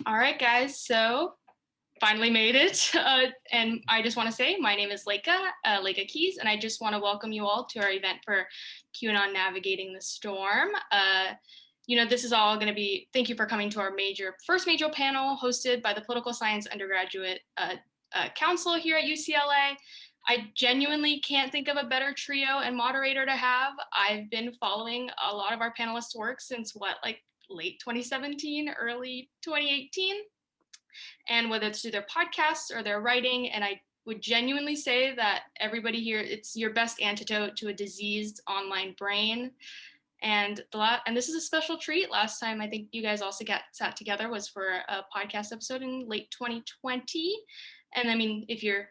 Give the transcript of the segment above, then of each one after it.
All right, guys, so finally made it. And I just want to say my name is Leica Keys, and I just want to welcome you all to our event for QAnon Navigating the Storm. This is all going to be, thank you for coming to our first major panel hosted by the Political Science Undergraduate Council here at UCLA. I genuinely can't think of a better trio and moderator to have. I've been following a lot of our panelists' work since late 2017, early 2018. And whether it's through their podcasts or their writing, and I would genuinely say that everybody here, it's your best antidote to a diseased online brain. And this is a special treat. Last time I think you guys also sat together was for a podcast episode in late 2020. And I mean, if you're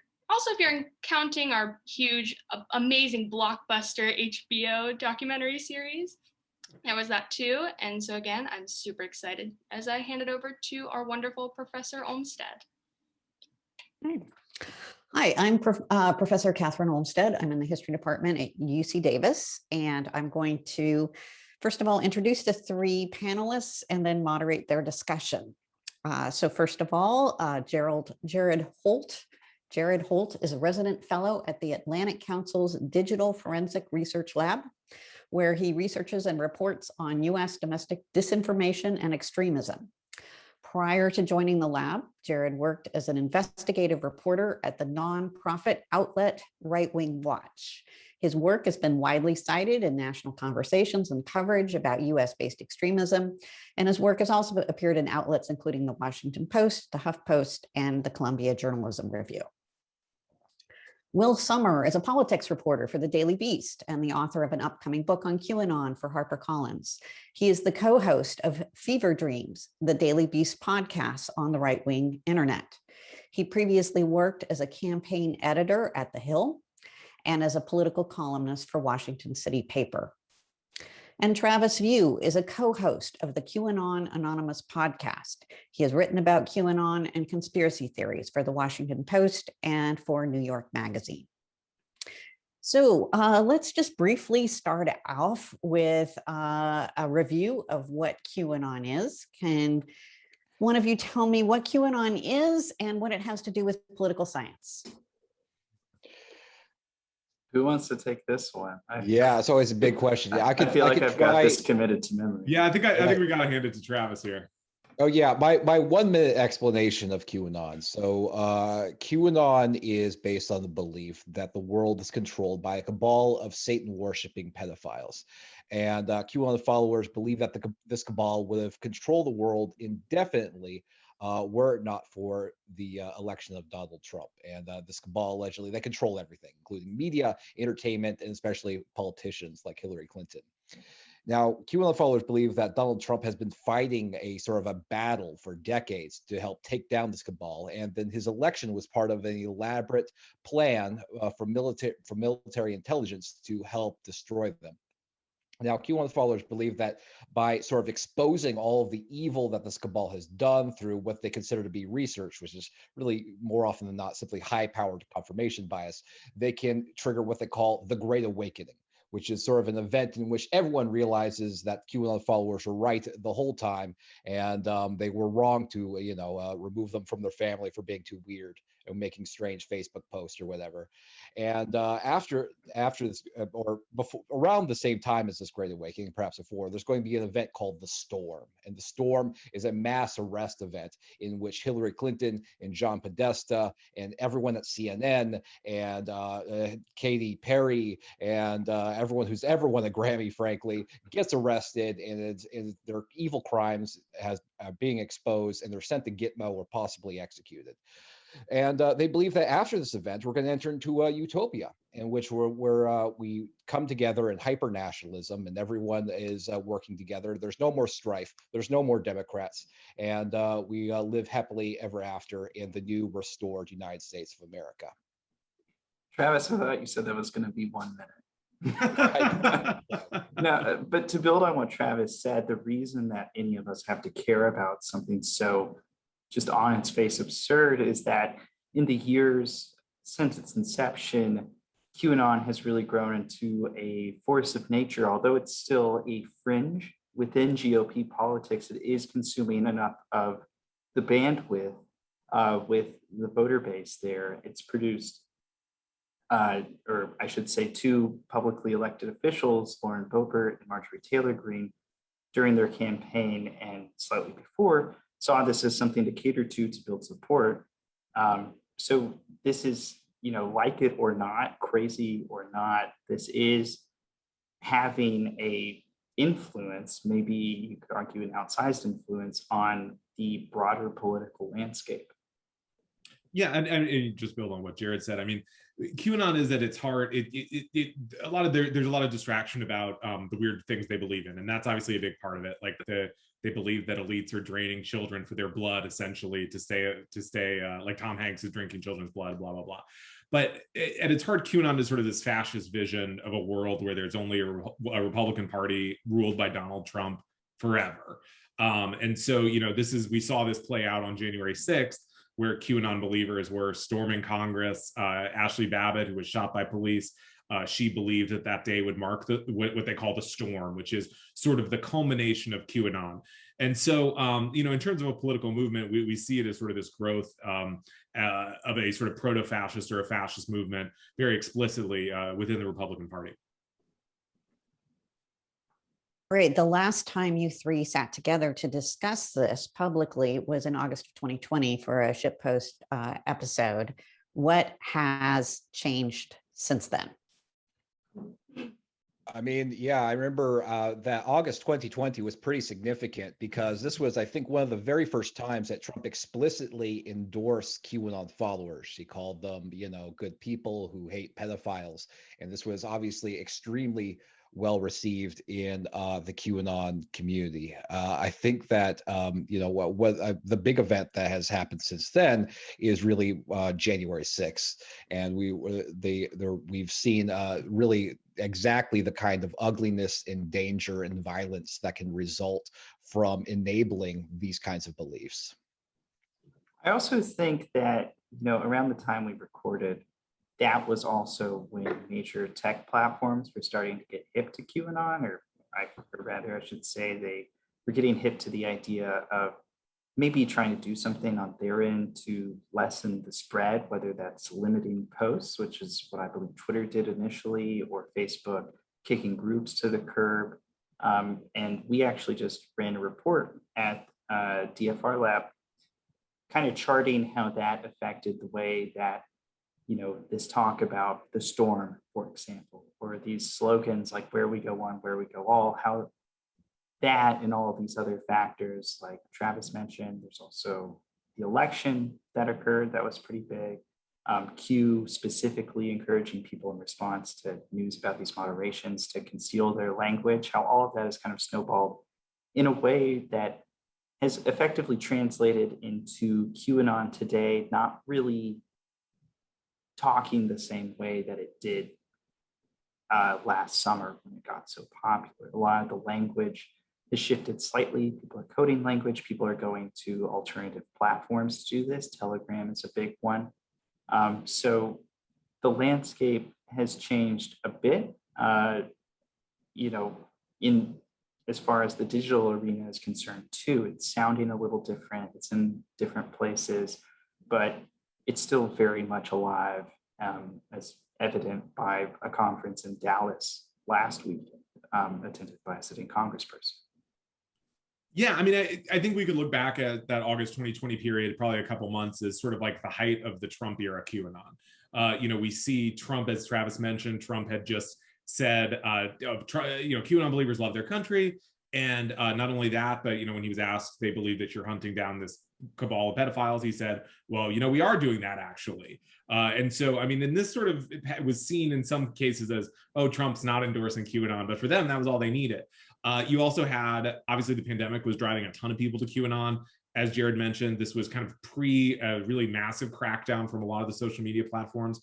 counting our huge, amazing blockbuster HBO documentary series, that was that too. And so again, I'm super excited as I hand it over to our wonderful Professor Olmsted. Hi, I'm Professor Catherine Olmsted. I'm in the history department at UC Davis, and I'm going to, first of all, introduce the three panelists and then moderate their discussion. So first of all, Jared Holt. Jared Holt is a resident fellow at the Atlantic Council's Digital Forensic Research Lab, where he researches and reports on U.S. domestic disinformation and extremism. Prior to joining the lab, Jared worked as an investigative reporter at the nonprofit outlet Right Wing Watch. His work has been widely cited in national conversations and coverage about U.S.-based extremism, and his work has also appeared in outlets including the Washington Post, the HuffPost, and the Columbia Journalism Review. Will Sommer is a politics reporter for the Daily Beast and the author of an upcoming book on QAnon for HarperCollins. He is the co-host of Fever Dreams, the Daily Beast podcast on the right-wing internet. He previously worked as a campaign editor at The Hill and as a political columnist for Washington City Paper. And Travis View is a co-host of the QAnon Anonymous podcast. He has written about QAnon and conspiracy theories for the Washington Post and for New York Magazine. So let's just briefly start off with a review of what QAnon is. Can one of you tell me what QAnon is and what it has to do with political science? Who wants to take this one? Yeah, it's always a big question. Yeah, I feel like I've got this committed to memory. Yeah, I think we gotta hand it to Travis here. Oh yeah, my 1 minute explanation of QAnon. So QAnon is based on the belief that the world is controlled by a cabal of Satan worshiping pedophiles, and QAnon followers believe that this cabal would have controlled the world indefinitely were it not for the election of Donald Trump. And this cabal, allegedly, they control everything, including media, entertainment, and especially politicians like Hillary Clinton. Now, QAnon followers believe that Donald Trump has been fighting a sort of a battle for decades to help take down this cabal, and then his election was part of an elaborate plan for military intelligence to help destroy them. Now, QAnon followers believe that by sort of exposing all of the evil that this cabal has done through what they consider to be research, which is really more often than not simply high-powered confirmation bias, they can trigger what they call the Great Awakening, which is sort of an event in which everyone realizes that QAnon followers were right the whole time, and they were wrong to, remove them from their family for being too weird and making strange Facebook posts or whatever. And after this, or before, around the same time as this Great Awakening, perhaps before, there's going to be an event called the Storm. And the Storm is a mass arrest event in which Hillary Clinton and John Podesta and everyone at CNN and Katy Perry and everyone who's ever won a Grammy, frankly, gets arrested, and their evil crimes being exposed, and they're sent to Gitmo or possibly executed. And they believe that after this event, we're going to enter into a utopia in which we come together in hyper-nationalism, and everyone is working together. There's no more strife. There's no more Democrats. And we live happily ever after in the new restored United States of America. Travis, I thought you said that was going to be 1 minute. No, but to build on what Travis said, the reason that any of us have to care about something so just on its face absurd is that in the years since its inception, QAnon has really grown into a force of nature. Although it's still a fringe within GOP politics, it is consuming enough of the bandwidth with the voter base there. It's produced, or I should say, two publicly elected officials, Lauren Boebert and Marjorie Taylor Greene, during their campaign and slightly before, saw this as something to cater to build support. So this is, like it or not, crazy or not, this is having a influence, maybe you could argue an outsized influence on the broader political landscape. Yeah, and just build on what Jared said. I mean, QAnon is at its heart. There's a lot of distraction about the weird things they believe in, and that's obviously a big part of it. Like they believe that elites are draining children for their blood, essentially, to stay like Tom Hanks is drinking children's blood, blah blah blah. But at its heart, QAnon is sort of this fascist vision of a world where there's only a Republican Party ruled by Donald Trump forever. And so, we saw this play out on January 6th, where QAnon believers were storming Congress. Ashley Babbitt, who was shot by police, she believed that day would mark what they call the storm, which is sort of the culmination of QAnon. And so, in terms of a political movement, we see it as sort of this growth of a sort of proto-fascist or a fascist movement very explicitly within the Republican Party. Great. The last time you three sat together to discuss this publicly was in August of 2020 for a HuffPost episode. What has changed since then? I mean, yeah, I remember that August 2020 was pretty significant because this was, I think, one of the very first times that Trump explicitly endorsed QAnon followers. He called them, good people who hate pedophiles. And this was obviously extremely well received in the QAnon community. I think that the big event that has happened since then is really January 6th, and we've seen really exactly the kind of ugliness and danger and violence that can result from enabling these kinds of beliefs. I also think that around the time we recorded, that was also when major tech platforms were starting to get hip to QAnon, or rather, I should say, they were getting hip to the idea of maybe trying to do something on their end to lessen the spread, whether that's limiting posts, which is what I believe Twitter did initially, or Facebook kicking groups to the curb. And we actually just ran a report at DFRLab, kind of charting how that affected the way that this talk about the storm, for example, or these slogans like where we go one, where we go all, how that and all of these other factors, like Travis mentioned, there's also the election that occurred that was pretty big. Q specifically encouraging people in response to news about these moderations to conceal their language, how all of that is kind of snowballed in a way that has effectively translated into QAnon today, not really talking the same way that it did last summer when it got so popular. A lot of the language has shifted slightly. People are coding language. People are going to alternative platforms to do this. Telegram is a big one. So the landscape has changed a bit, in as far as the digital arena is concerned too. It's sounding a little different. It's in different places, but it's still very much alive, as evident by a conference in Dallas last week, attended by a sitting congressperson. Yeah, I mean, I think we could look back at that August 2020 period, probably a couple months, as sort of like the height of the Trump era QAnon. We see Trump, as Travis mentioned, Trump had just said, QAnon believers love their country. And not only that, but, when he was asked, they believe that you're hunting down this cabal of pedophiles, he said, well, we are doing that actually. And so, I mean, and this sort of was seen in some cases as, oh, Trump's not endorsing QAnon, but for them, that was all they needed. You also had, obviously the pandemic was driving a ton of people to QAnon. As Jared mentioned, this was kind of pre a really massive crackdown from a lot of the social media platforms.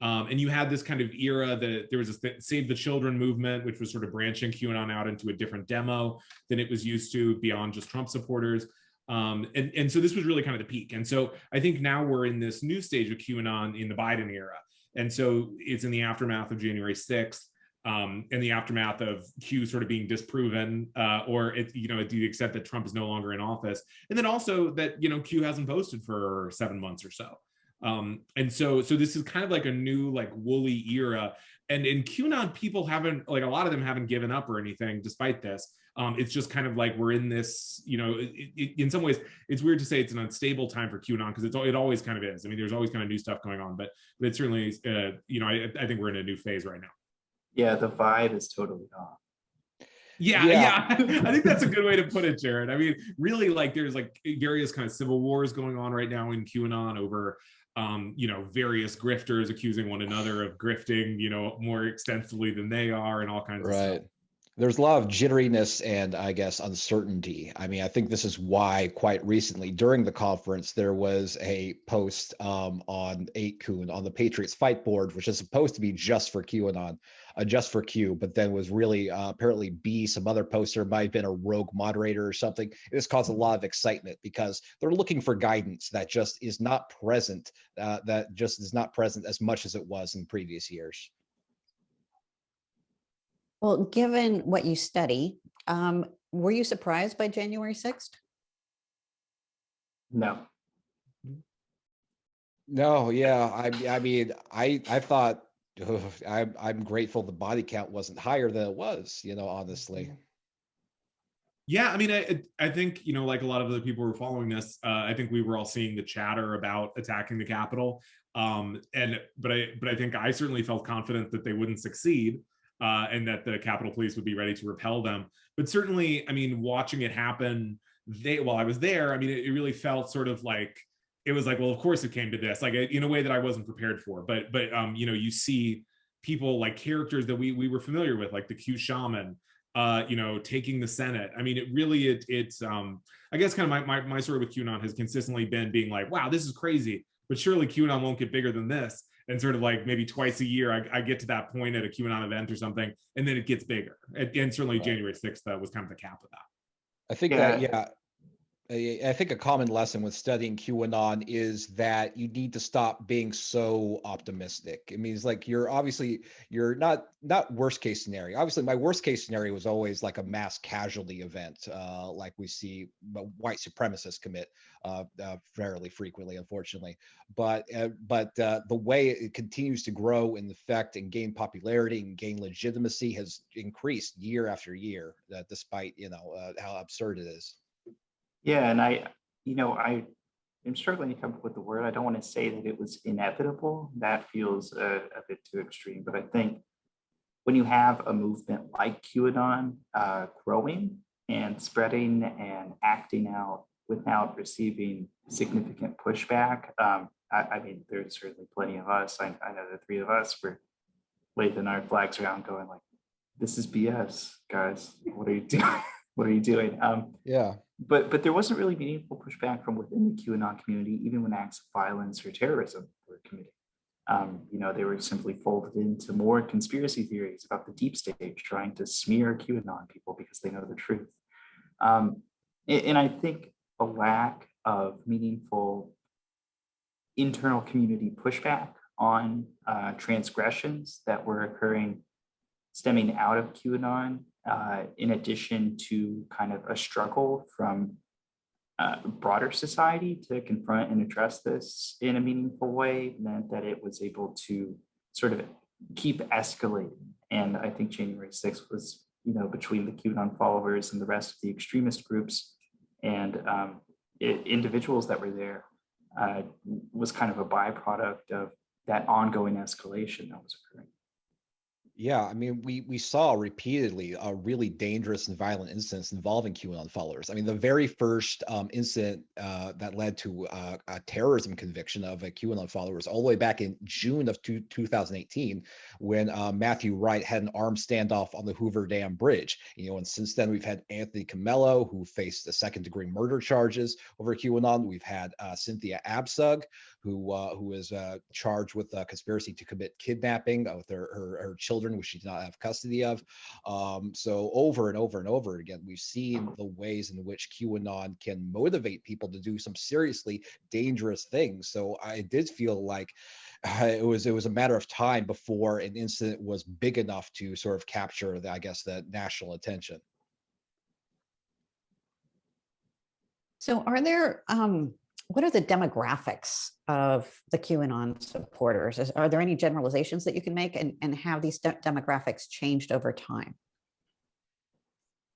And you had this kind of era that there was a Save the Children movement, which was sort of branching QAnon out into a different demo than it was used to, beyond just Trump supporters. And so this was really kind of the peak. And so I think now we're in this new stage of QAnon in the Biden era. And so it's in the aftermath of January 6th. in the aftermath of Q sort of being disproven, or to the extent that Trump is no longer in office, and then also that Q hasn't posted for 7 months or so. And so this is kind of like a new like woolly era, and in QAnon people haven't, like, a lot of them haven't given up or anything despite this. It's just kind of like we're in this, in some ways it's weird to say it's an unstable time for QAnon, because it always kind of is. I mean, there's always kind of new stuff going on, but it certainly I think we're in a new phase right now. Yeah, the vibe is totally off. Yeah. I think that's a good way to put it, Jared. I mean, really, like, there's like various kind of civil wars going on right now in QAnon over various grifters accusing one another of grifting, more extensively than they are, and all kinds of stuff. There's a lot of jitteriness and, I guess, uncertainty. I mean, I think this is why quite recently during the conference, there was a post on 8kun on the Patriots Fight board, which is supposed to be just for QAnon, just for Q, but then was really apparently B, some other poster, might have been a rogue moderator or something. This caused a lot of excitement because they're looking for guidance that just is not present, as much as it was in previous years. Well, given what you study, were you surprised by January 6th? No. No, yeah. I mean, I thought, I'm grateful the body count wasn't higher than it was, honestly. Yeah, I mean, I think, like a lot of other people who were following this, I think we were all seeing the chatter about attacking the Capitol. But I think I certainly felt confident that they wouldn't succeed. And that the Capitol Police would be ready to repel them. But certainly, I mean, watching it happen, while I was there, I mean, it really felt sort of like, it was like, well, of course it came to this, like in a way that I wasn't prepared for. But you see people, like characters that we were familiar with, like the Q shaman, taking the Senate. I mean, it's I guess kind of my story with QAnon has consistently been being like, wow, this is crazy, but surely QAnon won't get bigger than this. And sort of like maybe twice a year, I get to that point at a QAnon event or something, and then it gets bigger. And certainly January 6th was kind of the cap of that. I think I think a common lesson with studying QAnon is that you need to stop being so optimistic. It means like you're not worst case scenario. Obviously, my worst case scenario was always like a mass casualty event, like we see white supremacists commit fairly frequently, unfortunately. But the way it continues to grow in effect and gain popularity and gain legitimacy has increased year after year, despite how absurd it is. Yeah, and I am struggling to come up with the word. I don't want to say that it was inevitable. That feels a bit too extreme. But I think when you have a movement like QAnon growing and spreading and acting out without receiving significant pushback, I mean, there's certainly plenty of us. I know the three of us were waving our flags around going like, this is BS, guys. What are you doing? What are you doing? Yeah. But there wasn't really meaningful pushback from within the QAnon community, even when acts of violence or terrorism were committed. They were simply folded into more conspiracy theories about the deep state trying to smear QAnon people because they know the truth. And I think a lack of meaningful internal community pushback on transgressions that were occurring stemming out of QAnon, in addition to kind of a struggle from broader society to confront and address this in a meaningful way, meant that it was able to sort of keep escalating. And I think January 6th was, between the QAnon followers and the rest of the extremist groups and individuals that were there, was kind of a byproduct of that ongoing escalation that was occurring. Yeah, I mean, we saw repeatedly really dangerous and violent incidents involving QAnon followers. I mean, the very first incident that led to a terrorism conviction of a QAnon follower was all the way back in June of 2018, when Matthew Wright had an armed standoff on the Hoover Dam Bridge. And since then we've had Anthony Comello, who faced the second-degree murder charges over QAnon. We've had Cynthia Absug, who is charged with conspiracy to commit kidnapping with her children children, which she did not have custody of. So over and over and over again, we've seen the ways in which QAnon can motivate people to do some seriously dangerous things. So I did feel like it was a matter of time before an incident was big enough to sort of capture the, I guess, the national attention. So are there, what are the demographics of the QAnon supporters? Are there any generalizations that you can make, and have these demographics changed over time?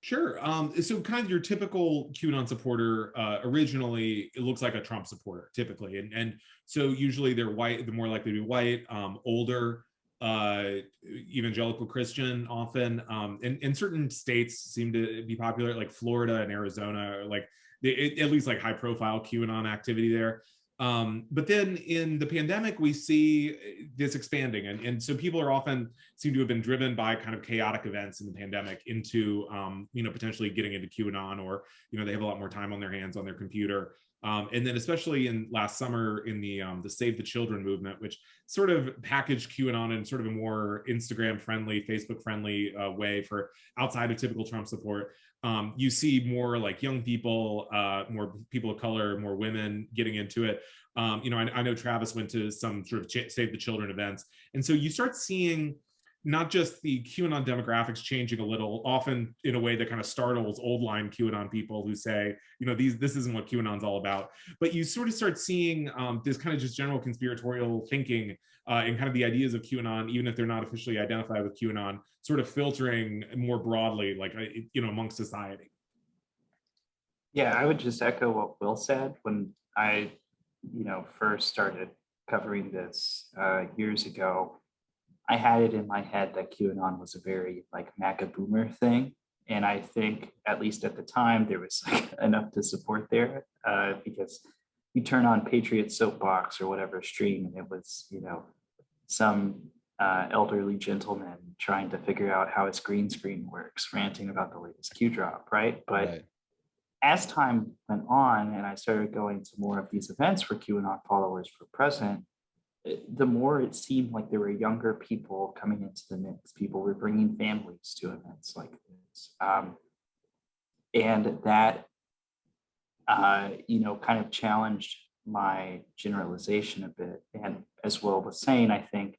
Sure. So kind of your typical QAnon supporter, originally, it looks like a Trump supporter, typically. And so usually they're white, they're more likely to be white, older, evangelical Christian often. And certain states seem to be popular, like Florida and Arizona, or like at least like high profile QAnon activity there. But then in the pandemic, we see this expanding. And so people are often seem to have been driven by kind of chaotic events in the pandemic into, potentially getting into QAnon, or, they have a lot more time on their hands on their computer. And then especially in last summer in the Save the Children movement, which sort of packaged QAnon in sort of a more Instagram friendly, Facebook friendly way for outside of typical Trump support. You see more like young people, more people of color, more women getting into it. I know Travis went to some sort of Save the Children events. And so you start seeing not just the QAnon demographics changing a little, often in a way that kind of startles old line QAnon people who say, this isn't what QAnon's all about. But you sort of start seeing this kind of just general conspiratorial thinking and kind of the ideas of QAnon, even if they're not officially identified with QAnon, sort of filtering more broadly, like, amongst society. Yeah, I would just echo what Will said. When I, first started covering this years ago, I had it in my head that QAnon was a very like MAGA boomer thing. And I think, at least at the time, there was like enough to support there because you turn on Patriot Soapbox or whatever stream, and it was, some elderly gentleman trying to figure out how his green screen works, ranting about the latest Q drop, right? But as time went on and I started going to more of these events where QAnon followers were present, the more it seemed like there were younger people coming into the mix. People were bringing families to events like this. And that, kind of challenged my generalization a bit. And as Will was saying, I think,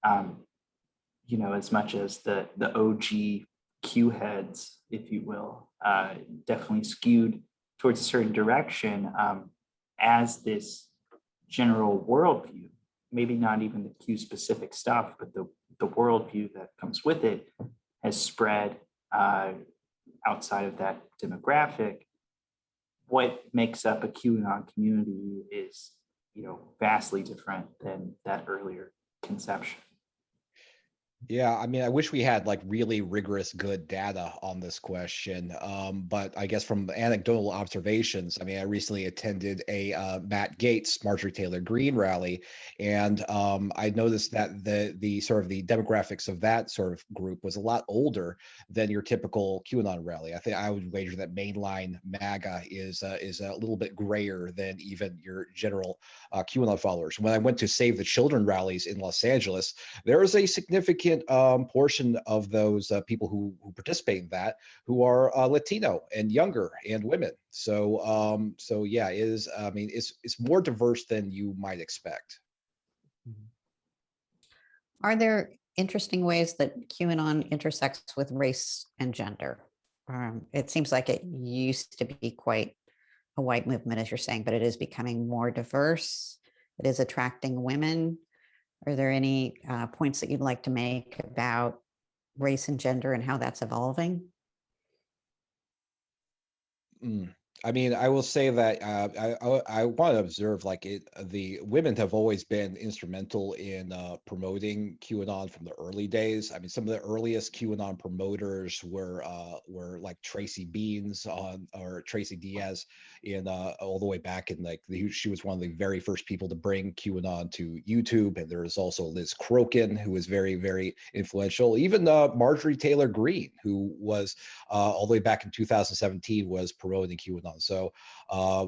as much as the OG Q heads, if you will, definitely skewed towards a certain direction, as this general worldview, maybe not even the Q specific stuff, but the worldview that comes with it has spread outside of that demographic. What makes up a QAnon community is, vastly different than that earlier conception. Yeah, I mean, I wish we had like really rigorous, good data on this question. But I guess from anecdotal observations, I mean, I recently attended a Matt Gaetz, Marjorie Taylor Greene rally, and I noticed that the sort of the demographics of that sort of group was a lot older than your typical QAnon rally. I think I would wager that mainline MAGA is a little bit grayer than even your general QAnon followers. When I went to Save the Children rallies in Los Angeles, there was a significant portion of those people who participate in that who are Latino and younger and women. So yeah, it is. I mean, it's more diverse than you might expect. Are there interesting ways that QAnon intersects with race and gender? It seems like it used to be quite a white movement, as you're saying, but it is becoming more diverse. It is attracting women. Are there any points that you'd like to make about race and gender and how that's evolving? I mean, I will say that I want to observe like the women have always been instrumental in promoting QAnon from the early days. I mean, some of the earliest QAnon promoters were like Tracy Beans or Tracy Diaz in all the way back in like she was one of the very first people to bring QAnon to YouTube. And there was also Liz Crokin, who was very, very influential. Even Marjorie Taylor Greene, who was all the way back in 2017 was promoting QAnon QAnon. So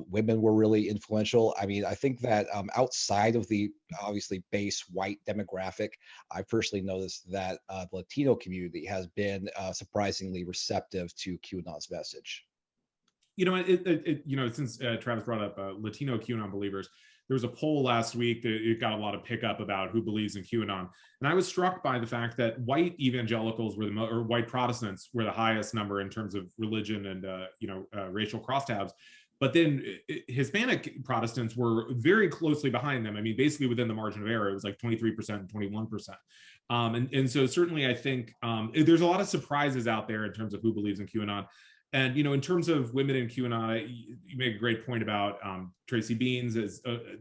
women were really influential. I mean, I think that outside of the obviously base white demographic, I personally noticed that the Latino community has been surprisingly receptive to QAnon's message. Since Travis brought up Latino QAnon believers, there was a poll last week that it got a lot of pickup about who believes in QAnon, and I was struck by the fact that white evangelicals were or white Protestants were the highest number in terms of religion and racial crosstabs, but then Hispanic Protestants were very closely behind them. I mean, basically within the margin of error, it was like 23% and 21%. And so certainly I think there's a lot of surprises out there in terms of who believes in QAnon. And, in terms of women in QAnon, you make a great point about Tracy Beans.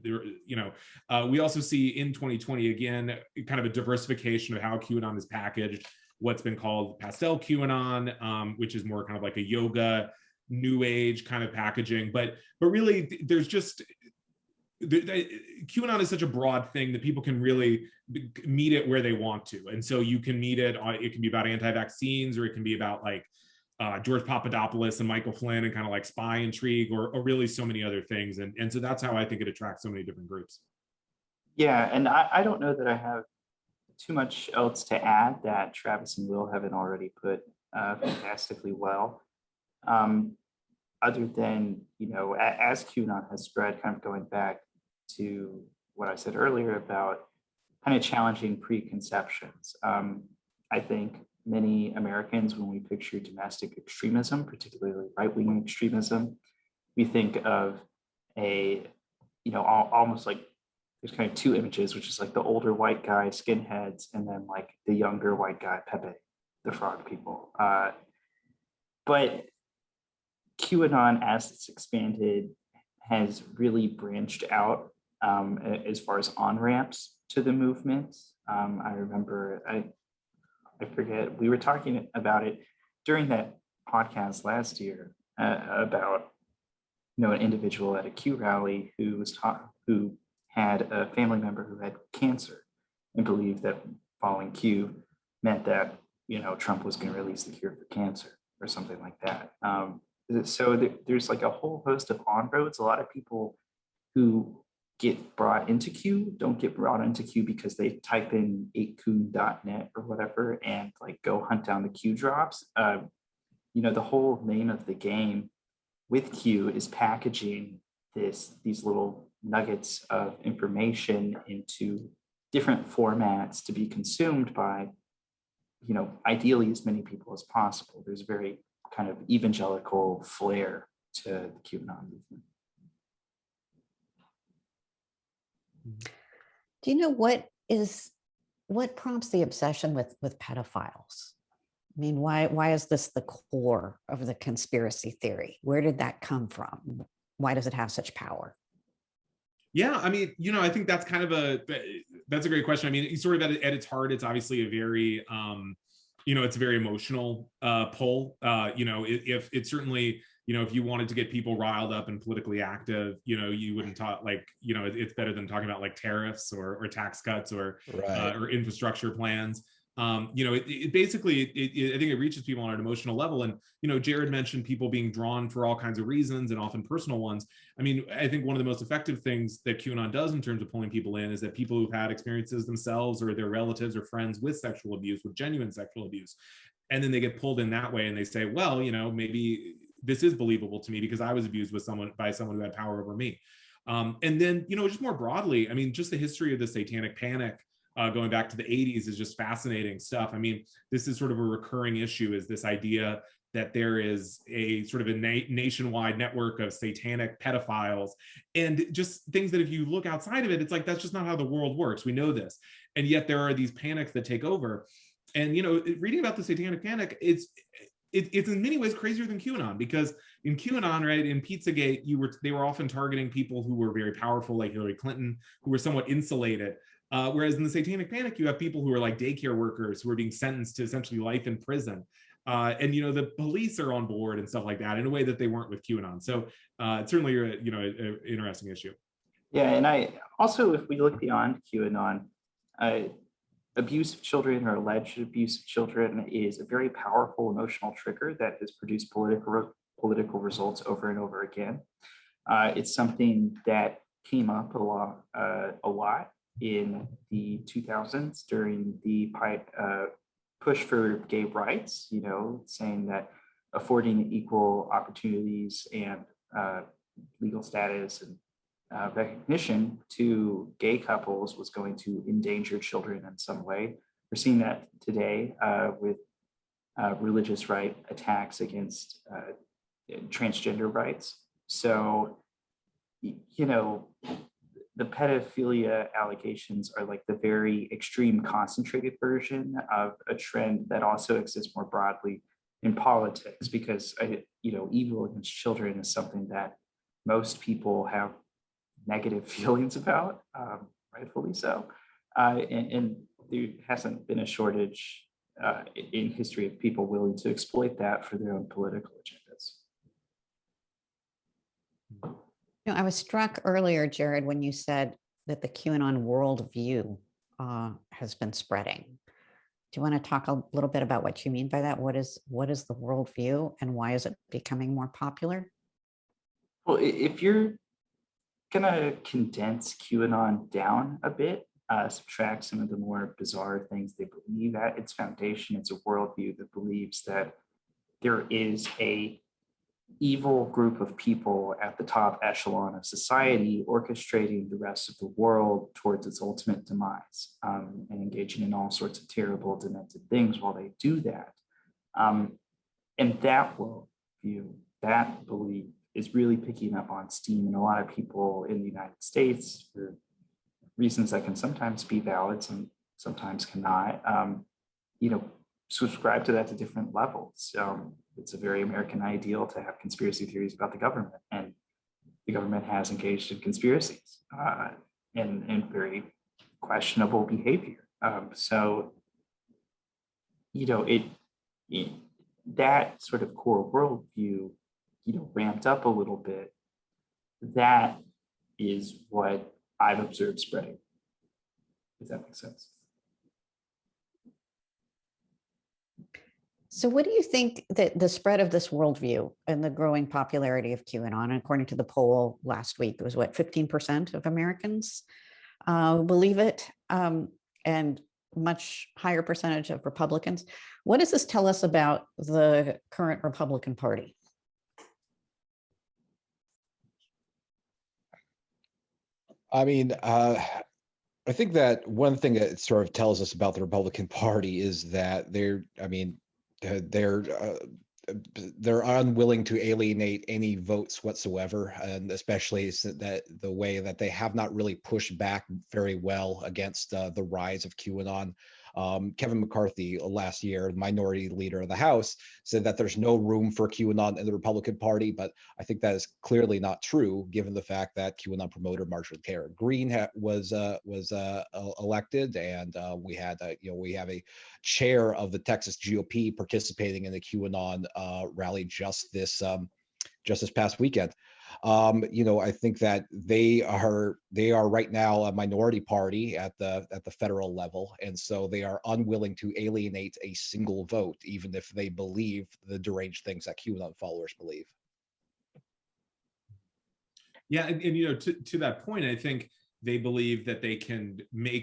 We also see in 2020, again, kind of a diversification of how QAnon is packaged, what's been called pastel QAnon, which is more kind of like a yoga, new age kind of packaging. But really, there's just, QAnon is such a broad thing that people can really meet it where they want to. And so you can meet it, it can be about anti-vaccines, or it can be about like, George Papadopoulos and Michael Flynn and kind of like spy intrigue, or really so many other things. And so that's how I think it attracts so many different groups. Yeah, and I don't know that I have too much else to add that Travis and Will haven't already put fantastically well. Other than, as QAnon has spread, kind of going back to what I said earlier about kind of challenging preconceptions. I think many Americans, when we picture domestic extremism, particularly right-wing extremism, we think of almost like there's kind of two images, which is like the older white guy, skinheads, and then like the younger white guy, Pepe, the frog people. But QAnon, as it's expanded, has really branched out as far as on-ramps to the movement. I remember, I forget, we were talking about it during that podcast last year about an individual at a Q rally who had a family member who had cancer and believed that following Q meant that Trump was going to release the cure for cancer or something like that. So there's like a whole host of on-roads. A lot of people who get brought into Q don't get brought into Q because they type in 8kun.net or whatever and like go hunt down the Q drops. The whole name of the game with Q is packaging these little nuggets of information into different formats to be consumed by, ideally as many people as possible. There's a very kind of evangelical flair to the QAnon movement. Do you know what prompts the obsession with pedophiles? I mean, why is this the core of the conspiracy theory? Where did that come from? Why does it have such power? Yeah, I mean, I think that's that's a great question. I mean, sort of at its heart, it's obviously a very, it's a very emotional pull. If it's certainly, if you wanted to get people riled up and politically active, you wouldn't talk like, it's better than talking about like tariffs or tax cuts or infrastructure plans. It basically, I think it reaches people on an emotional level. And, Jared mentioned people being drawn for all kinds of reasons and often personal ones. I mean, I think one of the most effective things that QAnon does in terms of pulling people in is that people who've had experiences themselves or their relatives or friends with sexual abuse, with genuine sexual abuse, and then they get pulled in that way and they say, well, maybe this is believable to me because I was abused by someone who had power over me. And then, just more broadly, I mean, just the history of the satanic panic going back to the 80s is just fascinating stuff. I mean, this is sort of a recurring issue, is this idea that there is a sort of a nationwide network of satanic pedophiles and just things that if you look outside of it, it's like, that's just not how the world works. We know this. And yet there are these panics that take over. And, reading about the satanic panic, it's in many ways crazier than QAnon, because in QAnon, right, in Pizzagate, they were often targeting people who were very powerful, like Hillary Clinton, who were somewhat insulated. Whereas in the satanic panic, you have people who are like daycare workers who are being sentenced to essentially life in prison. And, the police are on board and stuff like that in a way that they weren't with QAnon. So it's certainly, an interesting issue. Yeah, and I also, if we look beyond QAnon, abuse of children or alleged abuse of children is a very powerful emotional trigger that has produced political political results over and over again. It's something that came up a lot in the 2000s during the push for gay rights, saying that affording equal opportunities and legal status and recognition to gay couples was going to endanger children in some way. We're seeing that today with religious right attacks against transgender rights. So, the pedophilia allegations are like the very extreme concentrated version of a trend that also exists more broadly in politics, because evil against children is something that most people have negative feelings about, rightfully so. And there hasn't been a shortage in history of people willing to exploit that for their own political agendas. I was struck earlier, Jared, when you said that the QAnon worldview has been spreading. Do you want to talk a little bit about what you mean by that? What is the worldview and why is it becoming more popular? Well, if you're gonna condense QAnon down a bit, subtract some of the more bizarre things they believe, at its foundation, it's a worldview that believes that there is a evil group of people at the top echelon of society orchestrating the rest of the world towards its ultimate demise, and engaging in all sorts of terrible, demented things while they do that. And that worldview, that belief, is really picking up on steam in a lot of people in the United States for reasons that can sometimes be valid, sometimes cannot. Subscribe to that to different levels. It's a very American ideal to have conspiracy theories about the government, and the government has engaged in conspiracies and very questionable behavior. That sort of core worldview, ramped up a little bit. That is what I've observed spreading. Does that make sense? So what do you think that the spread of this worldview and the growing popularity of QAnon, according to the poll last week, it was 15% of Americans believe it, and much higher percentage of Republicans. What does this tell us about the current Republican Party? I mean, I think that one thing that it sort of tells us about the Republican Party is that they're unwilling to alienate any votes whatsoever, and especially that the way that they have not really pushed back very well against the rise of QAnon. Kevin McCarthy last year, minority leader of the House, said that there's no room for QAnon in the Republican Party, but I think that is clearly not true, given the fact that QAnon promoter Marjorie Taylor Greene was elected, and we have a chair of the Texas GOP participating in the QAnon rally just this past weekend. I think that they are right now a minority party at the federal level, and so they are unwilling to alienate a single vote, even if they believe the deranged things that QAnon followers believe. Yeah, and to that point, I think they believe that they can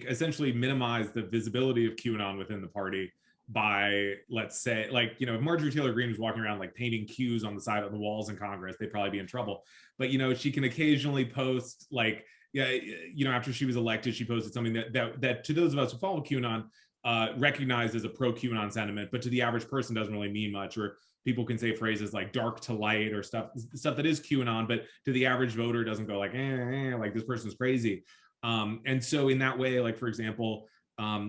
essentially minimize the visibility of QAnon within the party by, let's say, if Marjorie Taylor Greene was walking around painting Qs on the side of the walls in Congress, they'd probably be in trouble. But she can occasionally post after she was elected, she posted something that to those of us who follow QAnon recognized as a pro-QAnon sentiment, but to the average person doesn't really mean much. Or people can say phrases like dark to light or stuff that is QAnon, but to the average voter doesn't go like this person's crazy. And so in that way, for example,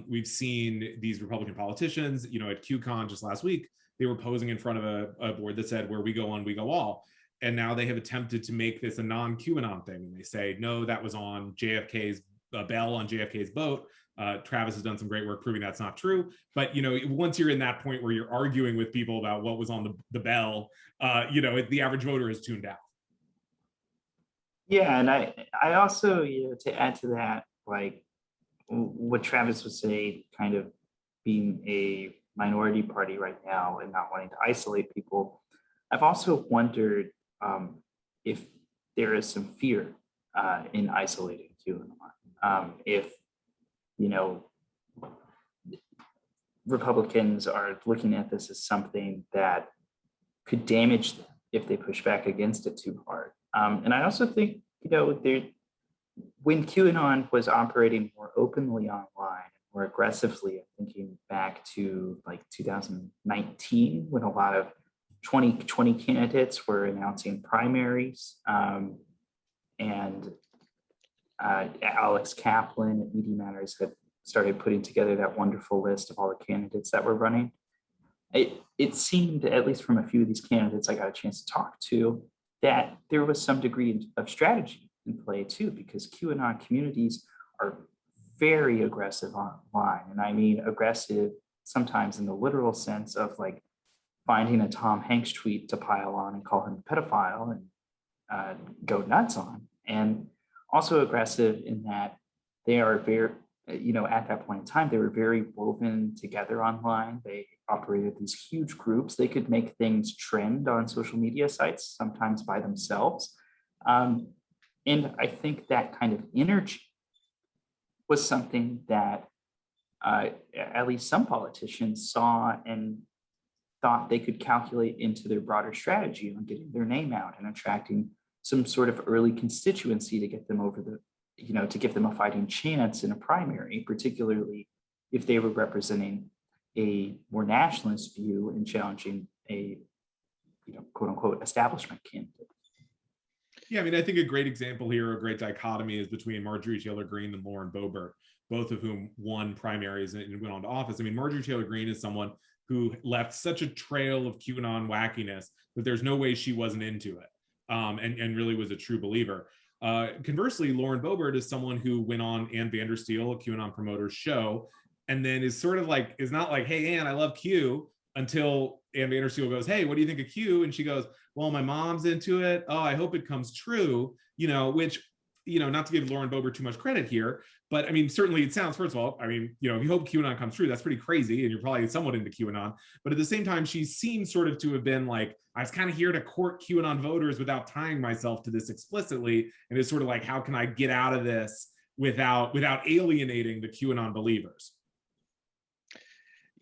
we've seen these Republican politicians, at QCon just last week, they were posing in front of a board that said, "Where we go on, we go all." And now they have attempted to make this a non-QAnon thing. And they say, no, that was on JFK's bell on JFK's boat. Travis has done some great work proving that's not true. But, once you're in that point where you're arguing with people about what was on the bell, the average voter is tuned out. Yeah, and I also, to add to that, what Travis would say, kind of being a minority party right now and not wanting to isolate people, I've also wondered if there is some fear in isolating QAnon. If, you know, Republicans are looking at this as something that could damage them if they push back against it too hard. And I also think, you know, when QAnon was operating more openly online, more aggressively, I'm thinking back to like 2019, when a lot of 2020 candidates were announcing primaries, and Alex Kaplan at Media Matters had started putting together that wonderful list of all the candidates that were running. It seemed, at least from a few of these candidates I got a chance to talk to, that there was some degree of strategy in play too, because QAnon communities are very aggressive online. And I mean aggressive sometimes in the literal sense of like finding a Tom Hanks tweet to pile on and call him a pedophile and go nuts on. And also aggressive in that they are very, you know, at that point in time, they were very woven together online. They operated these huge groups. They could make things trend on social media sites, sometimes by themselves. And I think that kind of energy was something that at least some politicians saw and thought they could calculate into their broader strategy on getting their name out and attracting some sort of early constituency to get them over the, you know, to give them a fighting chance in a primary, particularly if they were representing a more nationalist view and challenging a, you know, quote unquote, establishment candidate. Yeah, I mean, I think a great example here, a great dichotomy is between Marjorie Taylor Greene and Lauren Boebert, both of whom won primaries and went on to office. I mean, Marjorie Taylor Greene is someone who left such a trail of QAnon wackiness that there's no way she wasn't into it, and really was a true believer. Conversely, Lauren Boebert is someone who went on Ann Vandersteel, a QAnon promoter's show, and then is sort of like, is not like, hey, Ann, I love Q, until Ann Vandersteel goes, hey, what do you think of Q? And she goes, well, my mom's into it. Oh, I hope it comes true, you know, which, you know, not to give Lauren Boebert too much credit here, but I mean, certainly it sounds, first of all, I mean, you know, if you hope QAnon comes true, that's pretty crazy, and you're probably somewhat into QAnon. But at the same time, she seems sort of to have been like, I was kind of here to court QAnon voters without tying myself to this explicitly. And it's sort of like, how can I get out of this without alienating the QAnon believers?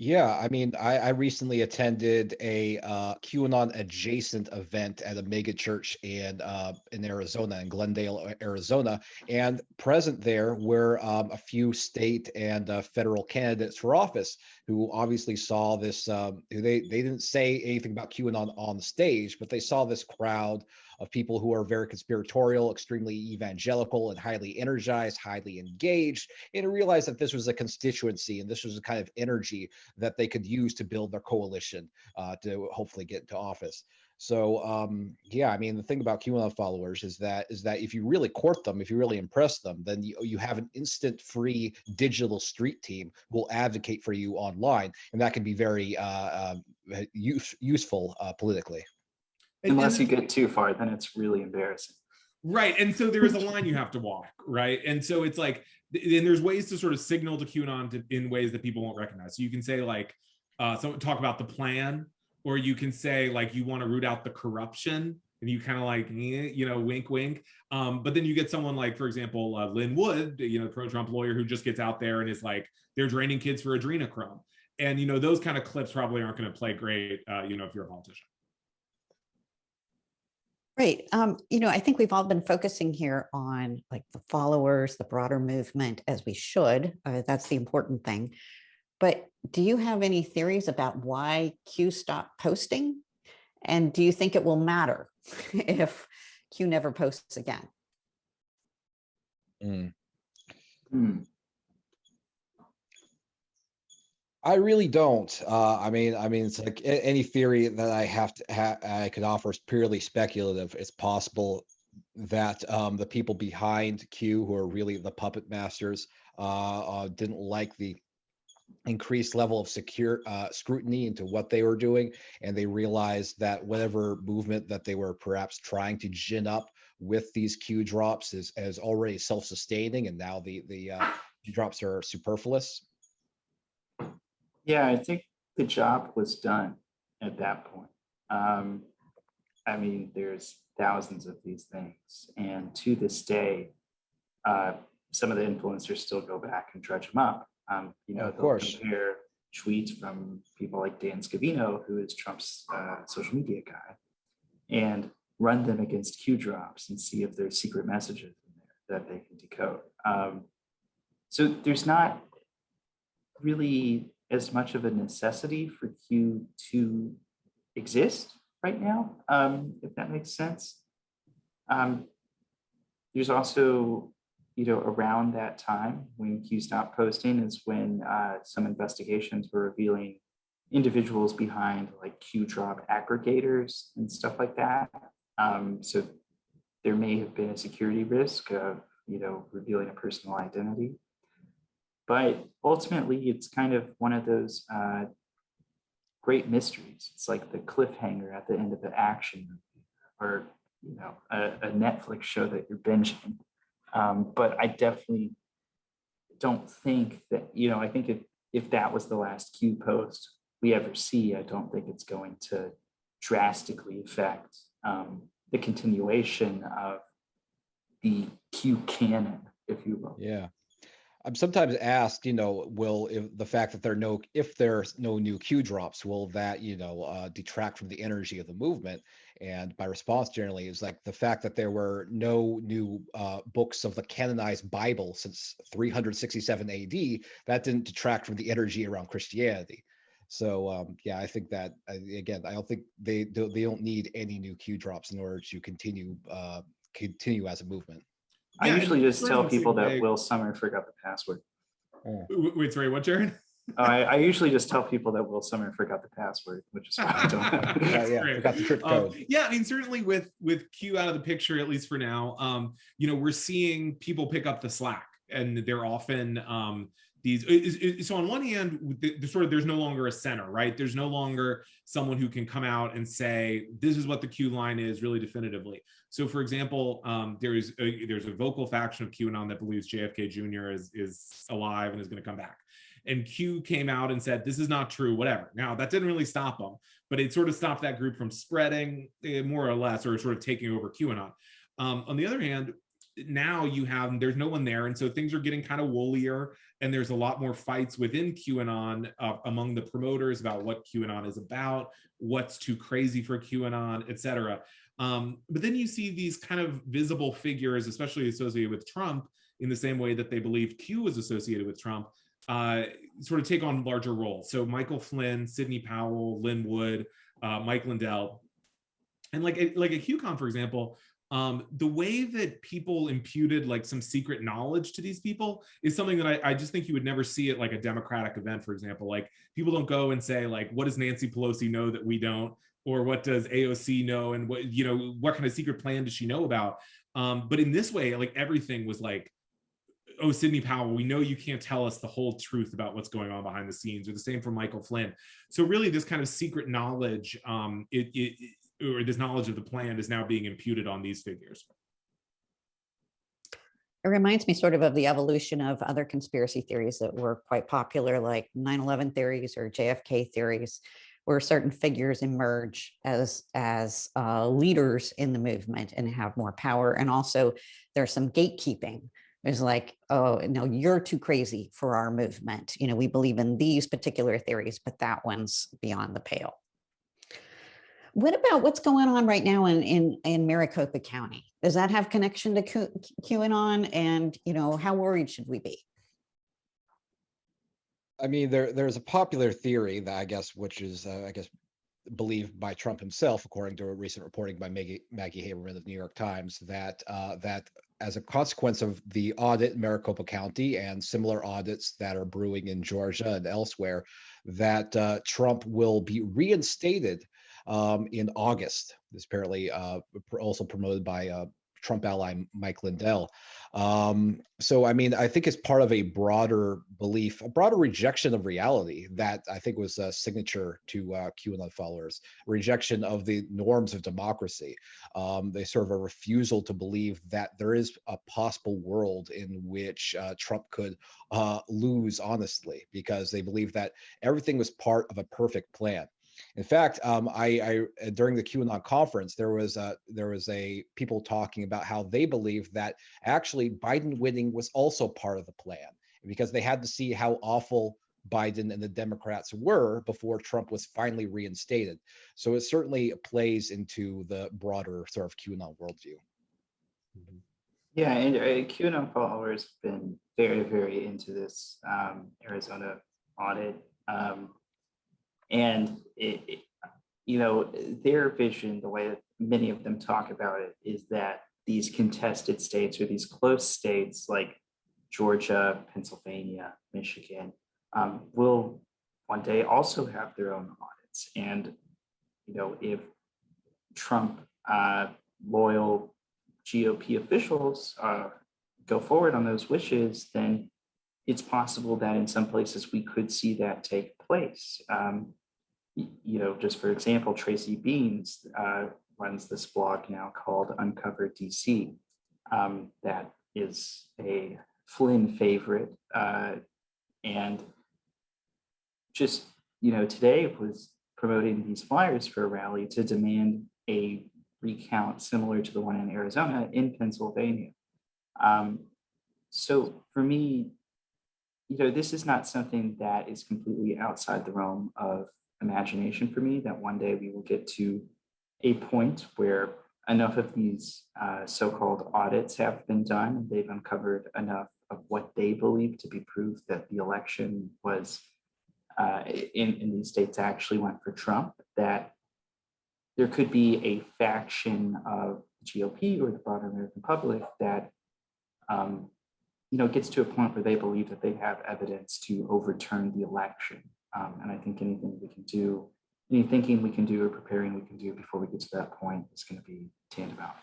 Yeah, I mean, I recently attended a QAnon adjacent event at a mega church in Arizona, in Glendale, Arizona, and present there were a few state and federal candidates for office who obviously saw this. They didn't say anything about QAnon on the stage, but they saw this crowd of people who are very conspiratorial, extremely evangelical, and highly energized, highly engaged, and realized that this was a constituency and this was a kind of energy that they could use to build their coalition to hopefully get into office. So yeah, I mean, the thing about QAnon followers is that if you really court them, if you really impress them, then you have an instant free digital street team who will advocate for you online, and that can be very useful politically. Unless you get too far, then it's really embarrassing. Right. And so there is a line you have to walk, right? And so it's like, and there's ways to sort of signal to QAnon in ways that people won't recognize. So you can say like, so talk about the plan, or you can say like, you want to root out the corruption, and you kind of like, you know, wink, wink. But then you get someone like, for example, Lynn Wood, you know, pro-Trump lawyer, who just gets out there and is like, they're draining kids for adrenochrome. And, you know, those kind of clips probably aren't going to play great, you know, if you're a politician. Right. You know, I think we've all been focusing here on like the followers, the broader movement, as we should. That's the important thing. But do you have any theories about why Q stopped posting? And do you think it will matter if Q never posts again? I really don't. I mean, it's like any theory that I I could offer is purely speculative. It's possible that the people behind Q, who are really the puppet masters, didn't like the increased level of scrutiny into what they were doing, and they realized that whatever movement that they were perhaps trying to gin up with these Q drops is already self-sustaining, and now the Q drops are superfluous. Yeah, I think the job was done at that point. I mean, there's thousands of these things. And to this day, some of the influencers still go back and dredge them up. Of They'll course. compare tweets from people like Dan Scavino, who is Trump's social media guy, and run them against Q drops and see if there's secret messages in there that they can decode. So there's not really as much of a necessity for Q to exist right now, if that makes sense. There's also, around that time when Q stopped posting is when some investigations were revealing individuals behind like Q drop aggregators and stuff like that. So there may have been a security risk of, revealing a personal identity. But ultimately, it's kind of one of those great mysteries. It's like the cliffhanger at the end of the action movie, or a Netflix show that you're binging. But I definitely don't think that, I think if that was the last Q post we ever see, I don't think it's going to drastically affect the continuation of the Q canon, if you will. Yeah. I'm sometimes asked, if the fact that if there's no new Q drops, will that, detract from the energy of the movement? And my response generally is like the fact that there were no new books of the canonized Bible since 367 AD, that didn't detract from the energy around Christianity. So yeah, I think that again, I don't think they don't need any new Q drops in order to continue as a movement. I usually just tell people that Will Sommer forgot the password. Wait, sorry, what, Jared? I usually just tell people that Will Sommer forgot the password, which is why I don't. Yeah, forgot the trick code. Yeah, I mean, certainly with Q out of the picture, at least for now, we're seeing people pick up the slack, and they're often so on one hand, there's no longer a center, right? There's no longer someone who can come out and say, this is what the Q line is really definitively. So for example, there's a vocal faction of QAnon that believes JFK Jr. is alive and is going to come back. And Q came out and said, this is not true, whatever. Now, that didn't really stop them, but it sort of stopped that group from spreading more or less, or sort of taking over QAnon. On the other hand, now there's no one there, and so things are getting kind of woollier, and there's a lot more fights within QAnon among the promoters about what QAnon is about, what's too crazy for QAnon, etc. But then you see these kind of visible figures, especially associated with Trump, in the same way that they believed Q was associated with Trump, sort of take on larger roles. So Michael Flynn, Sidney Powell, Lynn Wood, Mike Lindell, and like at QCon, for example, the way that people imputed like some secret knowledge to these people is something that I just think you would never see at like a Democratic event, for example. Like people don't go and say like, what does Nancy Pelosi know that we don't? Or what does AOC know? And what kind of secret plan does she know about? But in this way, like everything was like, oh, Sidney Powell, we know you can't tell us the whole truth about what's going on behind the scenes, or the same for Michael Flynn. So really this kind of secret knowledge, or this knowledge of the plan is now being imputed on these figures. It reminds me sort of the evolution of other conspiracy theories that were quite popular, like 9/11 theories or JFK theories, where certain figures emerge as leaders in the movement and have more power. And also there's some gatekeeping. There's like, oh, no, you're too crazy for our movement. We believe in these particular theories, but that one's beyond the pale. What about what's going on right now in Maricopa County? Does that have connection to QAnon? And, how worried should we be? I mean, there's a popular theory that which is believed by Trump himself, according to a recent reporting by Maggie Haberman of the New York Times, that as a consequence of the audit in Maricopa County and similar audits that are brewing in Georgia and elsewhere, that Trump will be reinstated in August. This apparently also promoted by Trump ally Mike Lindell. So, I mean, I think it's part of a broader belief, a broader rejection of reality that I think was a signature to QAnon followers, rejection of the norms of democracy. They sort of a refusal to believe that there is a possible world in which Trump could lose honestly, because they believe that everything was part of a perfect plan. In fact, I during the QAnon conference, there was a people talking about how they believe that actually Biden winning was also part of the plan, because they had to see how awful Biden and the Democrats were before Trump was finally reinstated. So it certainly plays into the broader sort of QAnon worldview. Yeah, and QAnon followers have been very, very into this Arizona audit. And their vision, the way that many of them talk about it, is that these contested states or these close states like Georgia, Pennsylvania, Michigan will one day also have their own audits. And if Trump loyal GOP officials go forward on those wishes, then it's possible that in some places we could see that take place. Just for example, Tracy Beans runs this blog now called Uncover DC. That is a Flynn favorite. And just, today was promoting these flyers for a rally to demand a recount similar to the one in Arizona in Pennsylvania. So for me, this is not something that is completely outside the realm of imagination for me, that one day we will get to a point where enough of these so-called audits have been done, and they've uncovered enough of what they believe to be proof that the election was in these states actually went for Trump, that there could be a faction of the GOP or the broader American public that gets to a point where they believe that they have evidence to overturn the election. And I think any thinking we can do or preparing we can do before we get to that point is going to be tantamount.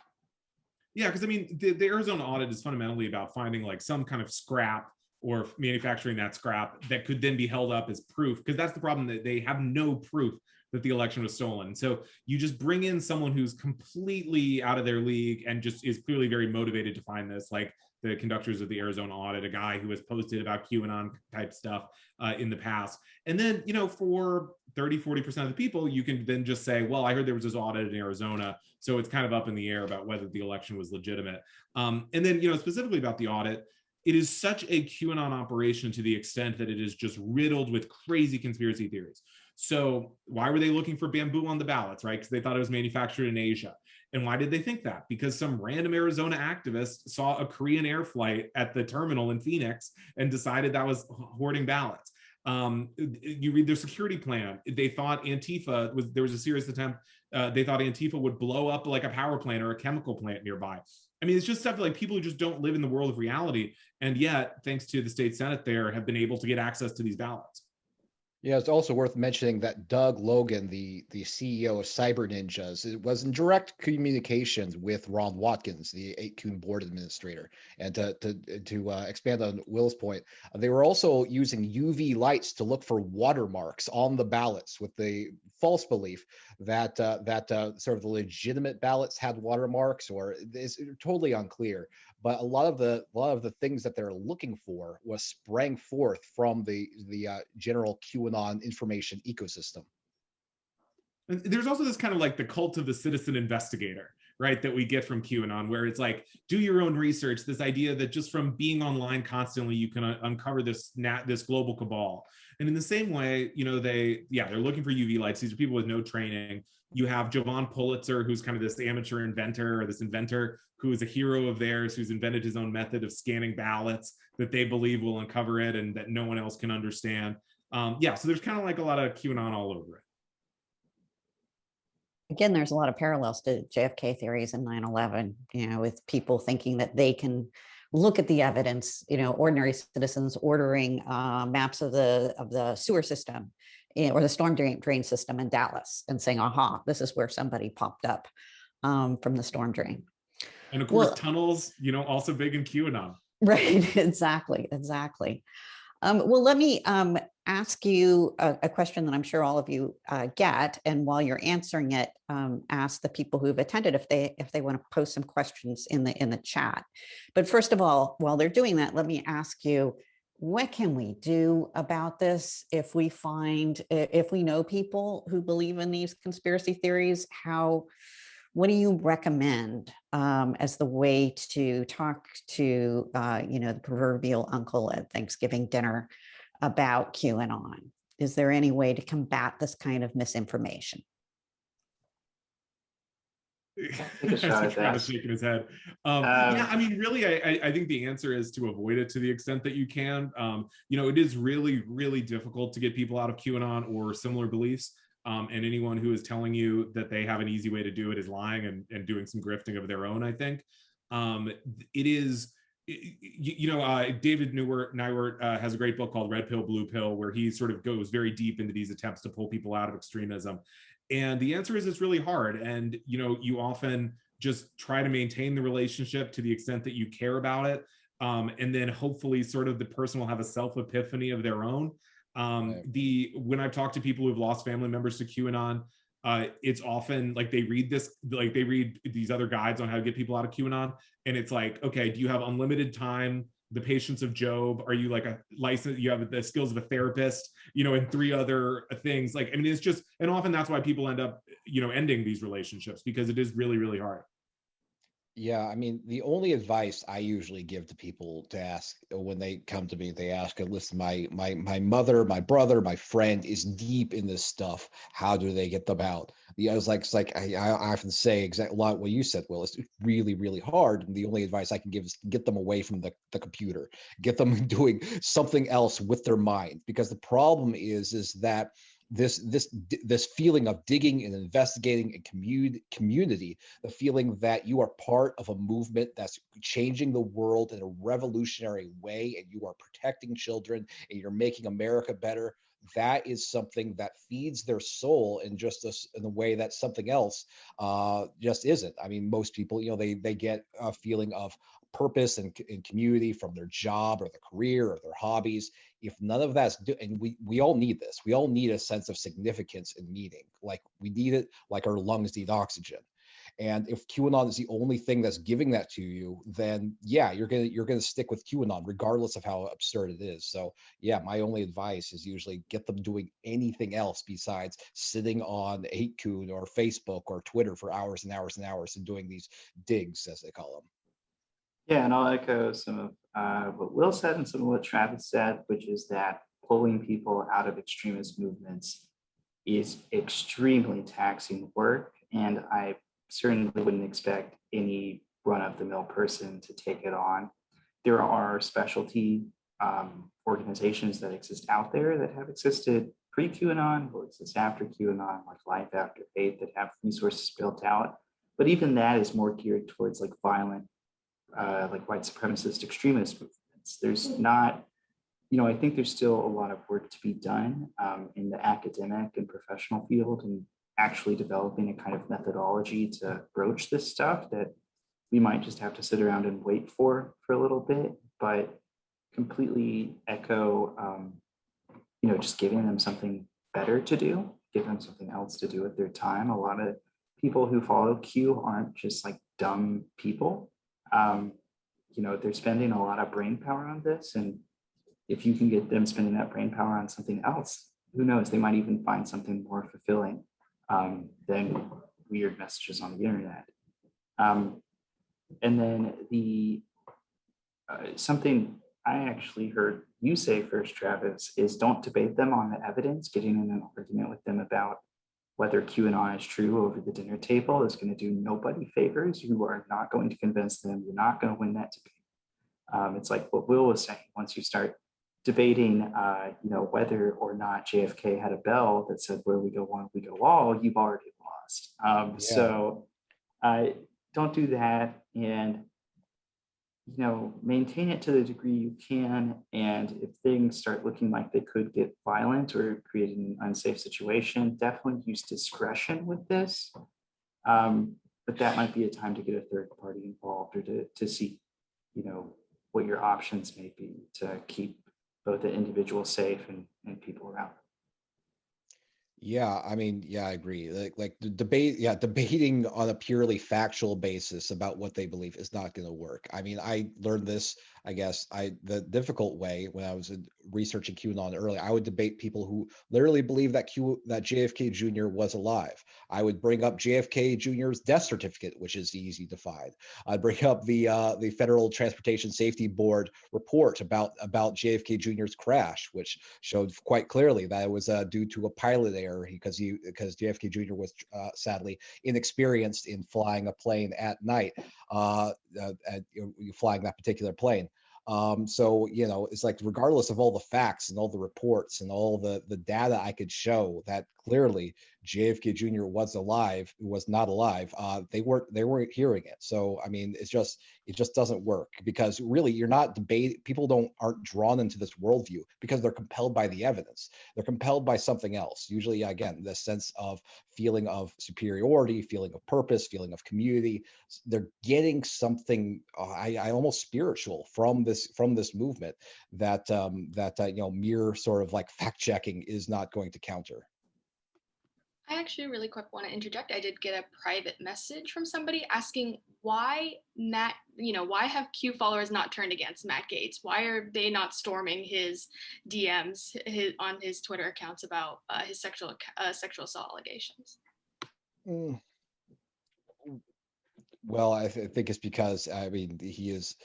Yeah, because I mean, the Arizona audit is fundamentally about finding like some kind of scrap or manufacturing that scrap that could then be held up as proof, because that's the problem, that they have no proof that the election was stolen. So you just bring in someone who's completely out of their league and just is clearly very motivated to find this, like the conductors of the Arizona audit, a guy who has posted about QAnon type stuff in the past. And then, for 30-40% of the people, you can then just say, well, I heard there was this audit in Arizona, so it's kind of up in the air about whether the election was legitimate. And then, specifically about the audit, it is such a QAnon operation to the extent that it is just riddled with crazy conspiracy theories. So why were they looking for bamboo on the ballots, right? Because they thought it was manufactured in Asia. And why did they think that? Because some random Arizona activist saw a Korean air flight at the terminal in Phoenix and decided that was hoarding ballots. You read their security plan. They thought Antifa there was a serious attempt. They thought Antifa would blow up like a power plant or a chemical plant nearby. I mean, it's just stuff like people who just don't live in the world of reality. And yet, thanks to the state Senate there, have been able to get access to these ballots. Yeah, it's also worth mentioning that Doug Logan, the CEO of Cyber Ninjas, was in direct communications with Ron Watkins, the 8kun board administrator. And to expand on Will's point, they were also using UV lights to look for watermarks on the ballots, with the false belief that sort of the legitimate ballots had watermarks, or it's totally unclear. But a lot of the things that they're looking for sprang forth from the general QAnon information ecosystem. And there's also this kind of like the cult of the citizen investigator, right, that we get from QAnon, where it's like, do your own research. This idea that just from being online constantly, you can uncover this global cabal. And in the same way, they're looking for UV lights. These are people with no training. You have Jovan Pulitzer, who's kind of this amateur inventor, or this inventor who is a hero of theirs, who's invented his own method of scanning ballots that they believe will uncover it and that no one else can understand. So there's kind of like a lot of QAnon all over it. Again, there's a lot of parallels to JFK theories and 9/11, with people thinking that they can look at the evidence, ordinary citizens ordering maps of the sewer system or the storm drain system in Dallas and saying, aha, this is where somebody popped up from the storm drain. And of course, tunnels, also big in QAnon. Right, exactly. Well, let me ask you a question that I'm sure all of you get, and while you're answering it, ask the people who've attended if they want to post some questions in the chat. But first of all, while they're doing that, let me ask you, what can we do about this if we know people who believe in these conspiracy theories? What do you recommend as the way to talk to, the proverbial uncle at Thanksgiving dinner about QAnon? Is there any way to combat this kind of misinformation? Take a shot at Travis that. shaking his head. Yeah, I mean, really, I think the answer is to avoid it to the extent that you can. It is really, really difficult to get people out of QAnon or similar beliefs. And anyone who is telling you that they have an easy way to do it is lying and doing some grifting of their own, I think. It is, David Nywert has a great book called Red Pill, Blue Pill, where he sort of goes very deep into these attempts to pull people out of extremism. And the answer is it's really hard. And, you often just try to maintain the relationship to the extent that you care about it. And then hopefully sort of the person will have a self-epiphany of their own. When I've talked to people who've lost family members to QAnon, it's often like they read these other guides on how to get people out of QAnon. And it's like, okay, do you have unlimited time? The patience of Job? Are you like a license? You have the skills of a therapist, and 3 other things. It's just, and often that's why people end up, ending these relationships, because it is really, really hard. Yeah, the only advice I usually give to people to ask when they come to me, they ask, listen, my mother, my brother, my friend is deep in this stuff. How do they get them out? I often say exactly a lot what you said, Will. It's really, really hard. And the only advice I can give is get them away from the computer, get them doing something else with their mind. Because the problem is that this feeling of digging and investigating and community, the feeling that you are part of a movement that's changing the world in a revolutionary way, and you are protecting children and you're making America better, that is something that feeds their soul in a way that something else just isn't. Most people, they get a feeling of purpose and community from their job or their career or their hobbies. If none of that's and we all need this, we all need a sense of significance and meaning. Like we need it, like our lungs need oxygen. And if QAnon is the only thing that's giving that to you, then yeah, you're gonna stick with QAnon regardless of how absurd it is. So yeah, my only advice is usually get them doing anything else besides sitting on 8kun or Facebook or Twitter for hours and hours and hours and doing these digs, as they call them. Yeah, and I'll echo some of what Will said and some of what Travis said, which is that pulling people out of extremist movements is extremely taxing work, and I certainly wouldn't expect any run-of-the-mill person to take it on. There are specialty organizations that exist out there that have existed pre-QAnon, will exist after QAnon, like Life After Faith, that have resources built out. But even that is more geared towards like violent, like white supremacist extremist movements. There's not, I think there's still a lot of work to be done in the academic and professional field, and actually developing a kind of methodology to broach this stuff that we might just have to sit around and wait for a little bit. But completely echo, just giving them something better to do, give them something else to do with their time. A lot of people who follow Q aren't just like dumb people. They're spending a lot of brain power on this, and if you can get them spending that brain power on something else, who knows, they might even find something more fulfilling than weird messages on the internet. And then something I actually heard you say first, Travis, is don't debate them on the evidence. Getting in an argument with them about whether QAnon is true over the dinner table is going to do nobody favors. You are not going to convince them. You're not going to win that debate. It's like what Will was saying. Once you start debating, whether or not JFK had a bell that said "Where we go one, we go all," you've already lost. So don't do that, and maintain it to the degree you can. And if things start looking like they could get violent or create an unsafe situation, definitely use discretion with this. But that might be a time to get a third party involved, or to see, what your options may be to keep both the individual safe and people around. Yeah, I agree. Like the debating on a purely factual basis about what they believe is not going to work. I learned this. I guess the difficult way when I was researching QAnon earlier, I would debate people who literally believe that JFK Jr. was alive. I would bring up JFK Jr.'s death certificate, which is easy to find. I'd bring up the Federal Transportation Safety Board report about JFK Jr.'s crash, which showed quite clearly that it was due to a pilot error because JFK Jr. was sadly inexperienced in flying a plane at night, flying that particular plane. So, you know, it's like, regardless of all the facts and all the reports and all the data I could show that clearly JFK Jr. was not alive, they weren't hearing it. So, I mean, it just doesn't work, because really you're not debating. People aren't drawn into this worldview because they're compelled by the evidence. They're compelled by something else. Usually, again, the sense of feeling of superiority, feeling of purpose, feeling of community. They're getting something, I almost spiritual from this movement that you know, mere sort of like fact checking is not going to counter. I actually really quick want to interject. I did get a private message from somebody asking why why have Q followers not turned against Matt Gaetz? Why are they not storming his DMs on his Twitter accounts about his sexual assault allegations? Well, I think it's because, I mean, he is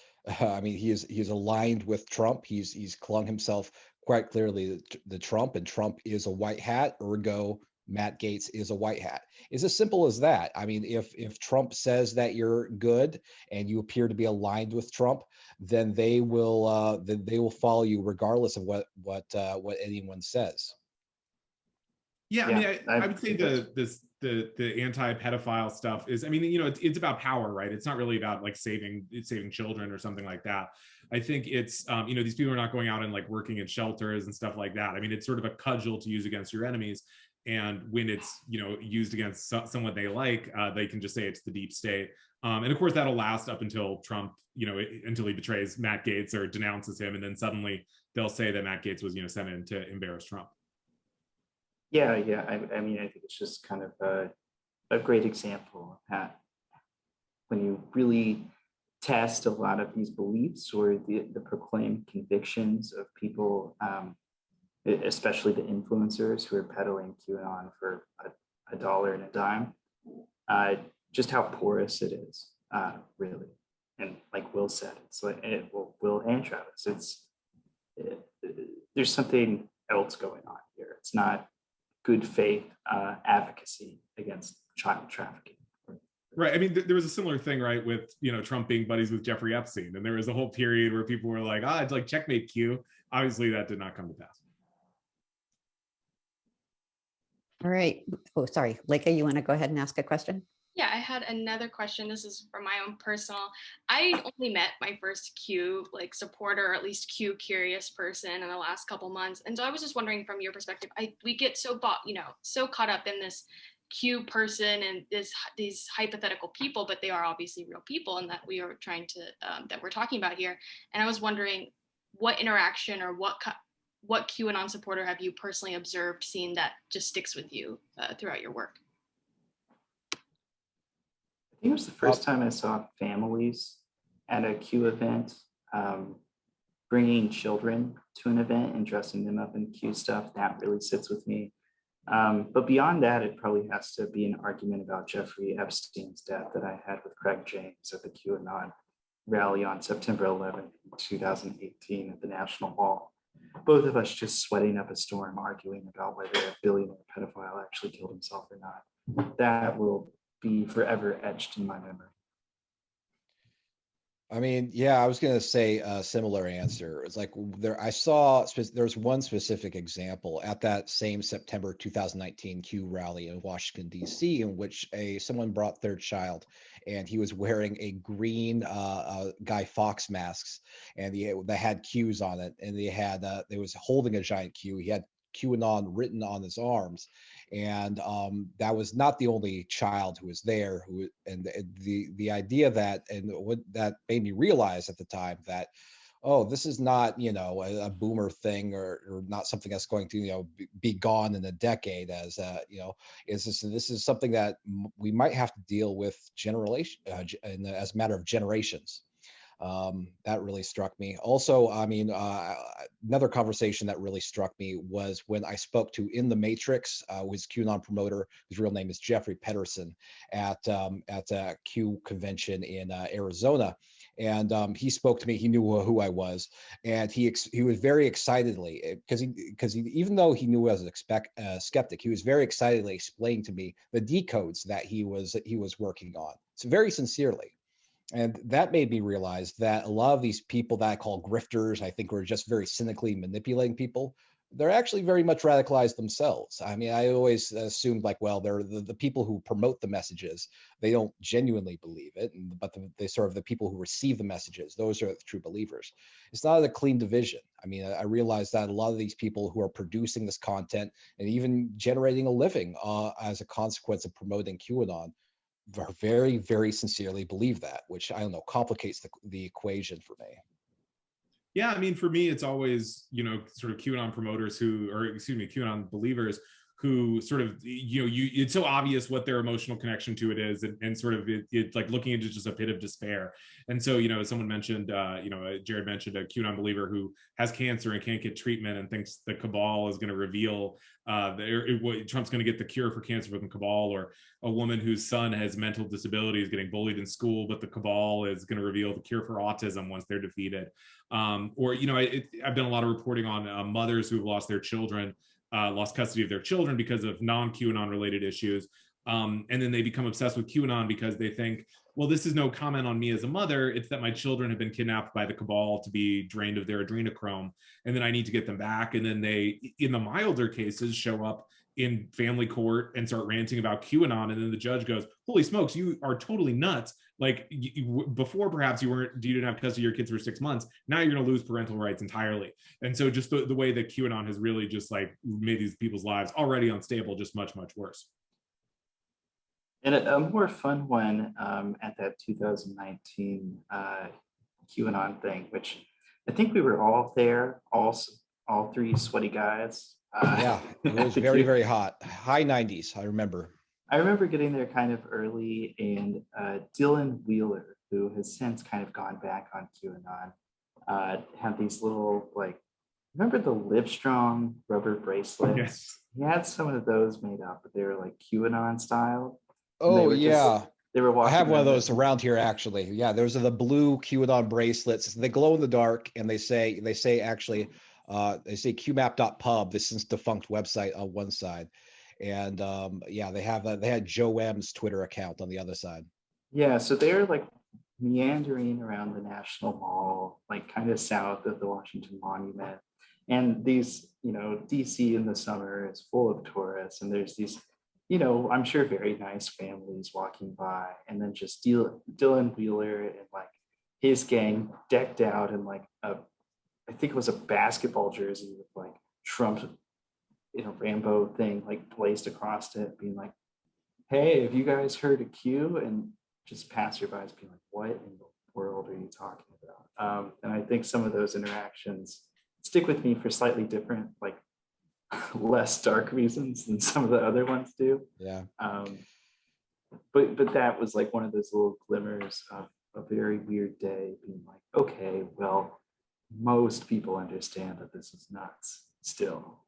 aligned with Trump. He's clung himself quite clearly to Trump, and Trump is a white hat, ergo Matt Gaetz is a white hat. It's as simple as that. I mean, if Trump says that you're good and you appear to be aligned with Trump, then they will follow you regardless of what anyone says. Yeah, I mean, I would say the anti-pedophile stuff is, I mean, you know, it's about power, right? It's not really about like saving children or something like that. I think it's, you know, these people are not going out and like working in shelters and stuff like that. I mean, it's sort of a cudgel to use against your enemies. And when it's, you know, used against someone they like, they can just say it's the deep state. And of course, that'll last up until Trump, you know, until he betrays Matt Gaetz or denounces him. And then suddenly they'll say that Matt Gaetz was, you know, sent in to embarrass Trump. Yeah. I mean, I think it's just kind of a great example of how, when you really test a lot of these beliefs or the proclaimed convictions of people, especially the influencers who are peddling QAnon for a dollar and a dime, just how porous it is, really. And like Will said, it's like, Will and Travis, there's something else going on here. It's not good faith advocacy against child trafficking. Right. I mean, there was a similar thing, right, with, you know, Trump being buddies with Jeffrey Epstein. And there was a whole period where people were like, it's like checkmate Q. Obviously, that did not come to pass. All right. Oh, sorry. Leica, you want to go ahead and ask a question? Yeah, I had another question. This is for my own personal. I only met my first Q like supporter, or at least Q curious person in the last couple months. And so I was just wondering, from your perspective, we get so caught up in this Q person and these hypothetical people, but they are obviously real people, and that we are trying to that we're talking about here. And I was wondering, what interaction or what QAnon supporter have you personally observed, seen that just sticks with you throughout your work? I think it was the first time I saw families at a Q event, bringing children to an event and dressing them up in Q stuff. That really sits with me. But beyond that, it probably has to be an argument about Jeffrey Epstein's death that I had with Craig James at the QAnon rally on September 11th, 2018 at the National Mall. Both of us just sweating up a storm, arguing about whether a billionaire pedophile actually killed himself or not. That will be forever etched in my memory. I mean, yeah, I was going to say a similar answer. It's like there's one specific example at that same September 2019 Q rally in Washington, D.C., in which someone brought their child, and he was wearing a green Guy Fawkes masks, and they had Qs on it, and they was holding a giant Q. He had QAnon written on his arms. And that was not the only child who was there. The idea that, and what that made me realize at the time, that, oh, this is not, you know, a boomer thing or not something that's going to, you know, be gone in a decade, as you know, this is something that we might have to deal with as a matter of generations. That really struck me. Also, I mean, another conversation that really struck me was when I spoke to In the Matrix, his QAnon promoter, whose real name is Jeffrey Pedersen, at a Q convention in Arizona. And he spoke to me. He knew who I was, and he was very excitedly, because even though he knew I was a skeptic, he was very excitedly explaining to me the decodes that he was working on. So very sincerely. And that made me realize that a lot of these people that I call grifters, I think were just very cynically manipulating people, they're actually very much radicalized themselves. I mean, I always assumed like, well, they're the people who promote the messages. They don't genuinely believe it, but they sort of the people who receive the messages, those are the true believers. It's not a clean division. I mean, I realized that a lot of these people who are producing this content and even generating a living as a consequence of promoting QAnon very, very sincerely believe that, which I don't know, complicates the equation for me. Yeah, I mean, for me, it's always, sort of QAnon promoters QAnon believers who sort of, it's so obvious what their emotional connection to it is, and sort of it like looking into just a pit of despair. And so, someone mentioned, Jared mentioned a QAnon believer who has cancer and can't get treatment and thinks the cabal is going to reveal Trump's going to get the cure for cancer from the cabal, or a woman whose son has mental disabilities getting bullied in school, but the cabal is going to reveal the cure for autism once they're defeated. I've done a lot of reporting on mothers who've lost their children, lost custody of their children because of non-QAnon related issues. And then they become obsessed with QAnon because they think, well, this is no comment on me as a mother. It's that my children have been kidnapped by the cabal to be drained of their adrenochrome, and then I need to get them back. And then they, in the milder cases, show up in family court and start ranting about QAnon. And then the judge goes, holy smokes, you are totally nuts. Like before, perhaps you didn't have custody of your kids for 6 months. Now you're going to lose parental rights entirely. And so just the way that QAnon has really just like made these people's lives already unstable, just much, much worse. And a more fun one at that 2019 QAnon thing, which I think we were all there, all three sweaty guys. Yeah, it was very, very hot. High 90s, I remember. I remember getting there kind of early, and Dylan Wheeler, who has since kind of gone back on QAnon, had these little, like, remember the Livestrong rubber bracelets? Yes. He had some of those made up, but they were like QAnon style. Oh, yeah. They were walking. I have one of those around here, actually. Yeah, those are the blue QAnon bracelets. They glow in the dark, and they say actually, they say qmap.pub, this since defunct website on one side. And yeah, they had Joe M's Twitter account on the other side. Yeah, so they're like meandering around the National Mall, like kind of south of the Washington Monument. And these, DC in the summer is full of tourists, and there's these, I'm sure very nice families walking by, and then just Dylan Wheeler and like his gang decked out in like I think it was a basketball jersey with like Trump, Rambo thing like placed across it, being like, hey, have you guys heard of Q? And just passerbys being like, what in the world are you talking about? And I think some of those interactions stick with me for slightly different, like less dark reasons than some of the other ones do. Yeah. But that was like one of those little glimmers of a very weird day, being like, okay, well, most people understand that this is nuts still.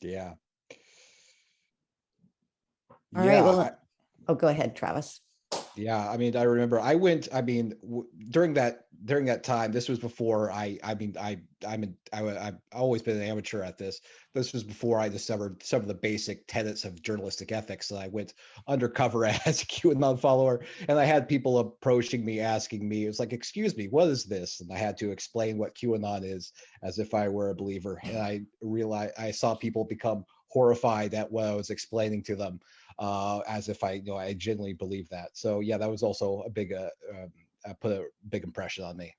Yeah. All right. Well, go ahead, Travis. Yeah, I mean, I remember I went. I mean, during that time, this was before I've always been an amateur at this. This was before I discovered some of the basic tenets of journalistic ethics. And I went undercover as a QAnon follower, and I had people approaching me, asking me, it was like, "Excuse me, what is this?" And I had to explain what QAnon is, as if I were a believer. And I realized I saw people become horrified at what I was explaining to them. As if I genuinely believe that. So yeah, that was also a big, put a big impression on me.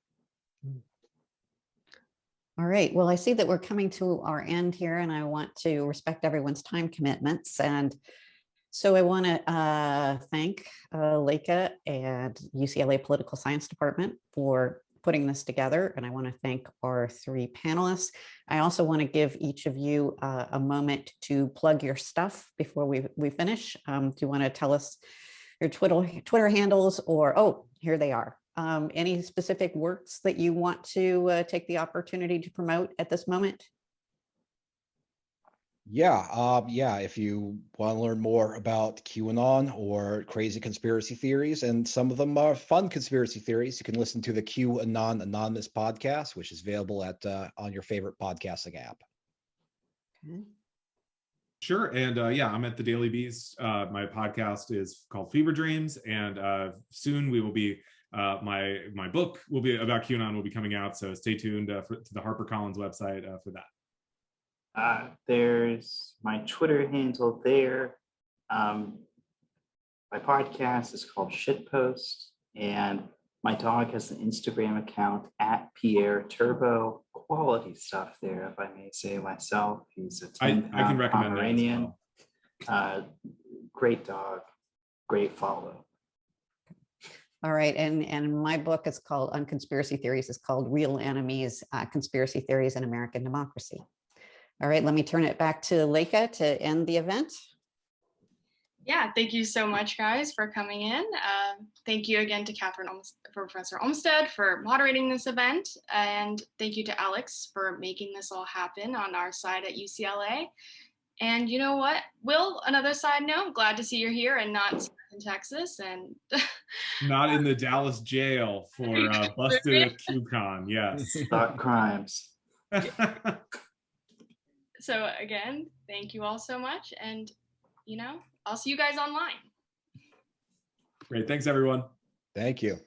All right. Well, I see that we're coming to our end here, and I want to respect everyone's time commitments. And so I want to thank Leica and UCLA Political Science Department for putting this together. And I want to thank our three panelists. I also want to give each of you a moment to plug your stuff before we finish. Do you want to tell us your Twitter handles, or, oh, here they are. Any specific works that you want to take the opportunity to promote at this moment? Yeah, if you want to learn more about QAnon or crazy conspiracy theories, and some of them are fun conspiracy theories, you can listen to the QAnon Anonymous podcast, which is available at on your favorite podcasting app. Okay. Sure. And yeah, I'm at the Daily Beast. My podcast is called Fever Dreams. And soon we will be, my book will be about QAnon will be coming out. So stay tuned to the HarperCollins website for that. There's my Twitter handle there. My podcast is called HuffPost, and my dog has an Instagram account at Pierre Turbo. Quality stuff there, if I may say myself. He's a 10-pound I can recommend Pomeranian. that as well. Great dog, great follow. All right, and my book is called on conspiracy theories. It's called Real Enemies: Conspiracy Theories in American Democracy. All right, let me turn it back to Leica to end the event. Yeah, thank you so much, guys, for coming in. Thank you again to Professor Olmsted for moderating this event. And thank you to Alex for making this all happen on our side at UCLA. And you know what, Will, another side note, glad to see you're here and not in Texas. And Not in the Dallas jail for busted at QCon, yes. Thought crimes. So again, thank you all so much. And, I'll see you guys online. Great. Thanks, everyone. Thank you.